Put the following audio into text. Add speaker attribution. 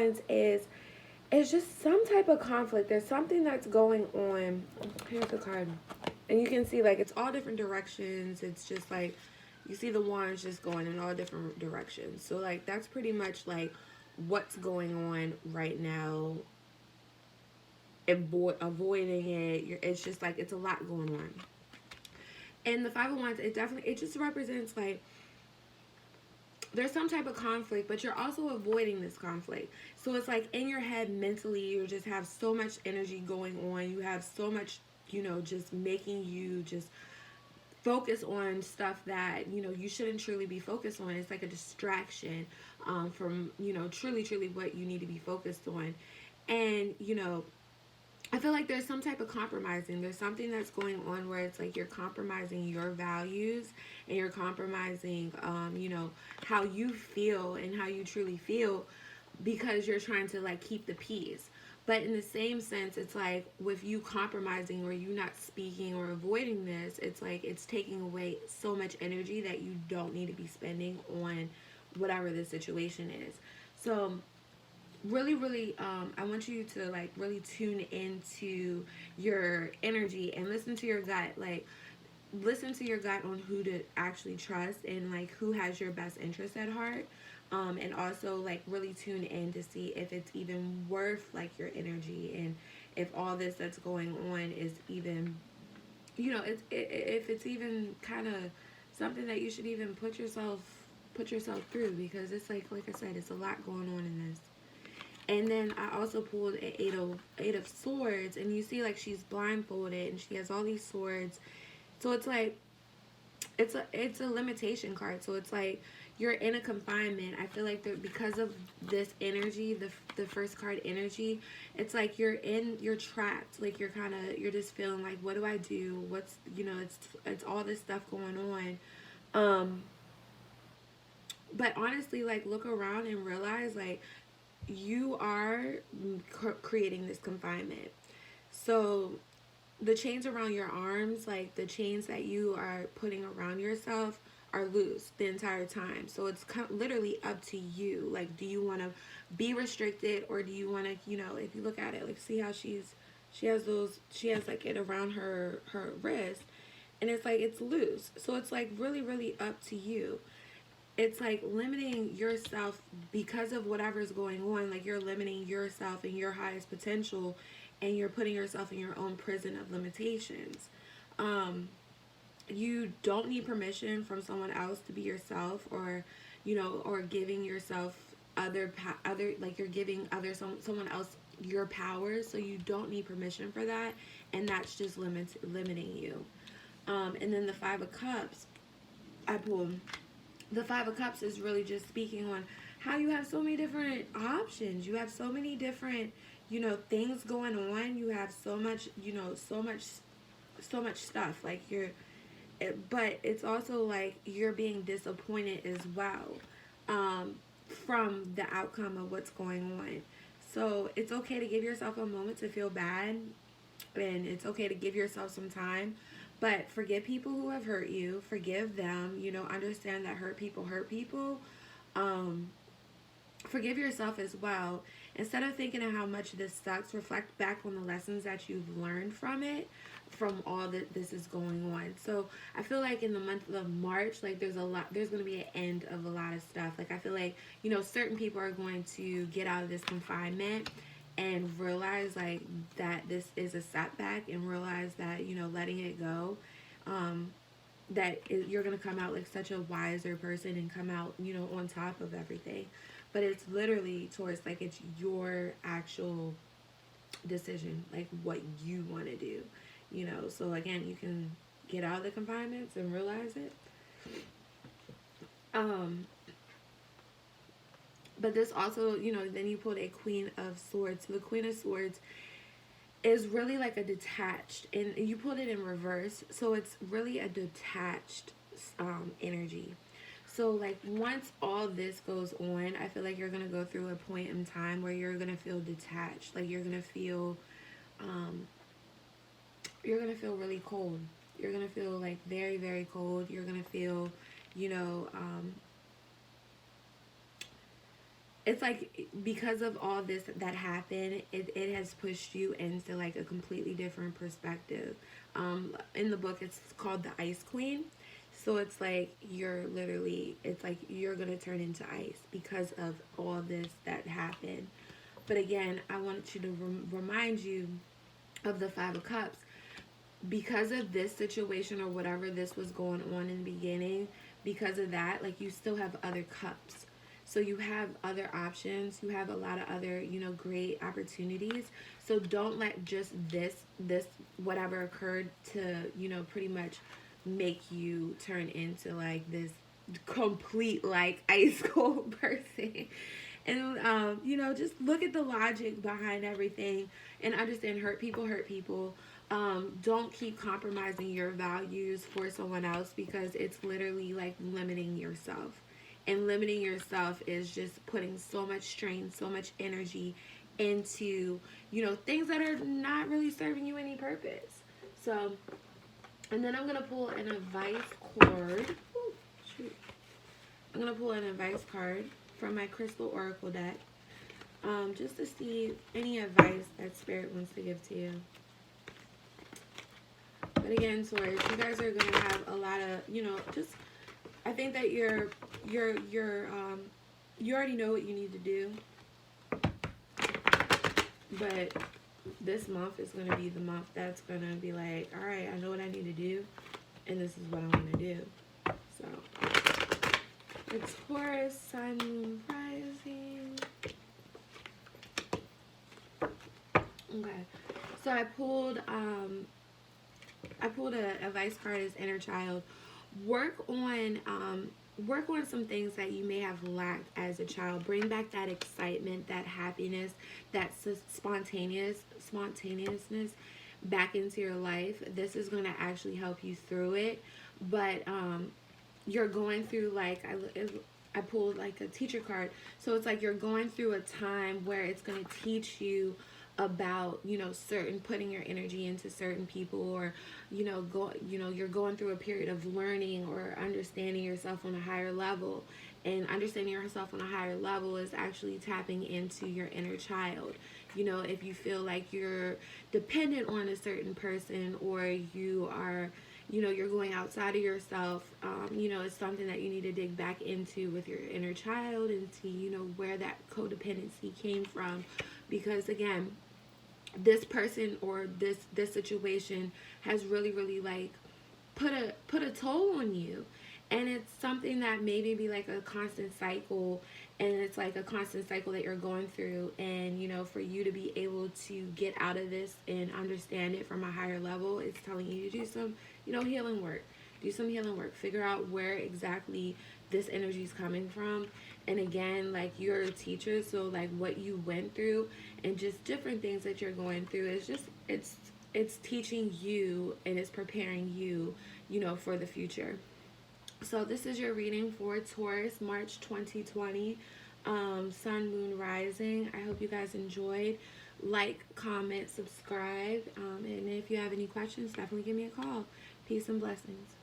Speaker 1: Wands is, it's just some type of conflict. There's something that's going on. Here's the card. And you can see, like, it's all different directions. It's just like, you see the wands just going in all different directions. So, like, that's pretty much, like, what's going on right now. Avoiding it. It's just, like, it's a lot going on. And the Five of Wands, it just represents, like, there's some type of conflict, but you're also avoiding this conflict. So it's like in your head mentally, you just have so much energy going on. You have so much, just making you just focus on stuff that, you shouldn't truly be focused on. It's like a distraction from, truly what you need to be focused on. And, I feel like there's some type of compromising. There's something that's going on where it's like you're compromising your values and you're compromising, how you feel and how you truly feel because you're trying to like keep the peace. But in the same sense, it's like with you compromising or you not speaking or avoiding this, it's like it's taking away so much energy that you don't need to be spending on whatever the situation is. So really I want you to like really tune into your energy and listen to your gut. Like, listen to your gut on who to actually trust and like who has your best interest at heart. And also like really tune in to see if it's even worth like your energy, and if all this that's going on is even, if it's even kind of something that you should even put yourself through, because it's like I said, it's a lot going on in this. And then I also pulled an eight of swords, and you see like she's blindfolded and she has all these swords. So it's like it's a limitation card. So it's like you're in a confinement. I feel like because of this energy, the first card energy, it's like you're trapped. Like you're just feeling like, what do I do? What's, it's all this stuff going on. But honestly, like, look around and realize like you are creating this confinement. So the chains around your arms, like the chains that you are putting around yourself, are loose the entire time. So it's literally up to you. Like, do you want to be restricted, or do you want to, if you look at it, like, see how she has like it around her wrist, and it's like it's loose. So it's like really up to you. It's like limiting yourself because of whatever's going on. Like, you're limiting yourself and your highest potential, and you're putting yourself in your own prison of limitations. You don't need permission from someone else to be yourself, or or giving yourself other like you're giving someone else your powers. So you don't need permission for that, and that's just limiting you. And then the Five of Cups, I pulled. The Five of Cups is really just speaking on how you have so many different options. You have so many different, things going on. You have so much, so much stuff. Like but it's also like you're being disappointed as well, from the outcome of what's going on. So it's okay to give yourself a moment to feel bad, and it's okay to give yourself some time, but forgive people who have hurt you. Forgive them. Understand that hurt people hurt people. Um, Forgive yourself as well. Instead of thinking of how much this sucks, reflect back on the lessons that you've learned from it, from all that this is going on. So I feel like in the month of March, like there's going to be an end of a lot of stuff. Like, I feel like, certain people are going to get out of this confinement and realize like that this is a setback, and realize that, letting it go, you're going to come out like such a wiser person and come out, on top of everything. But it's literally towards like it's your actual decision, like what you want to do, So again, you can get out of the confinements and realize it. But this also, then you pulled a Queen of Swords. So the Queen of Swords is really like a detached, and you pulled it in reverse. So it's really a detached energy. So like once all this goes on, I feel like you're going to go through a point in time where you're going to feel detached. Like you're going to feel really cold. You're going to feel like very you're going to feel, you know, it's like because of all this that happened, it has pushed you into like a completely different perspective. In the book, it's called the Ice Queen. So it's like you're literally, it's like you're gonna turn into ice because of all this that happened. But again, I wanted you to remind you of the Five of Cups. Because of this situation or whatever this was going on in the beginning, because of that, like you still have other cups. So you have other options. You have a lot of other, great opportunities. So don't let just this whatever occurred to, pretty much make you turn into like this complete like ice cold person. And just look at the logic behind everything and understand hurt people. Don't keep compromising your values for someone else, because it's literally like limiting yourself. And limiting yourself is just putting so much strain, so much energy into, things that are not really serving you any purpose. So, and then I'm going to pull an advice card. Ooh, shoot. I'm going to pull an advice card from my Crystal Oracle deck, just to see any advice that Spirit wants to give to you. But again, Taurus, you guys are going to have a lot of, just, I think that you already know what you need to do. But this month is going to be the month that's going to be like, all right, I know what I need to do, and this is what I want to do. So, it's Taurus, Sun, Moon, Rising. Okay, so I pulled an advice card as inner child. Work on some things that you may have lacked as a child. Bring back that excitement, that happiness, that spontaneousness back into your life. This is going to actually help you through it. But you're going through, like, I pulled like a teacher card. So it's like you're going through a time where it's going to teach you about, certain, putting your energy into certain people, or, you're going through a period of learning or understanding yourself on a higher level. And understanding yourself on a higher level is actually tapping into your inner child. If you feel like you're dependent on a certain person, or you are, you're going outside of yourself, it's something that you need to dig back into with your inner child and see, where that codependency came from. Because again, this person or this situation has really like put a toll on you. And it's something that maybe be like a constant cycle, and it's like a constant cycle that you're going through. And for you to be able to get out of this and understand it from a higher level, it's telling you to do some healing work. Do some healing work. Figure out where exactly this energy is coming from. And again, like, you're a teacher, so like what you went through and just different things that you're going through is just, it's teaching you, and it's preparing you, for the future. So this is your reading for Taurus, March 2020, Sun, Moon, Rising. I hope you guys enjoyed. Like, comment, subscribe, and if you have any questions, definitely give me a call. Peace and blessings.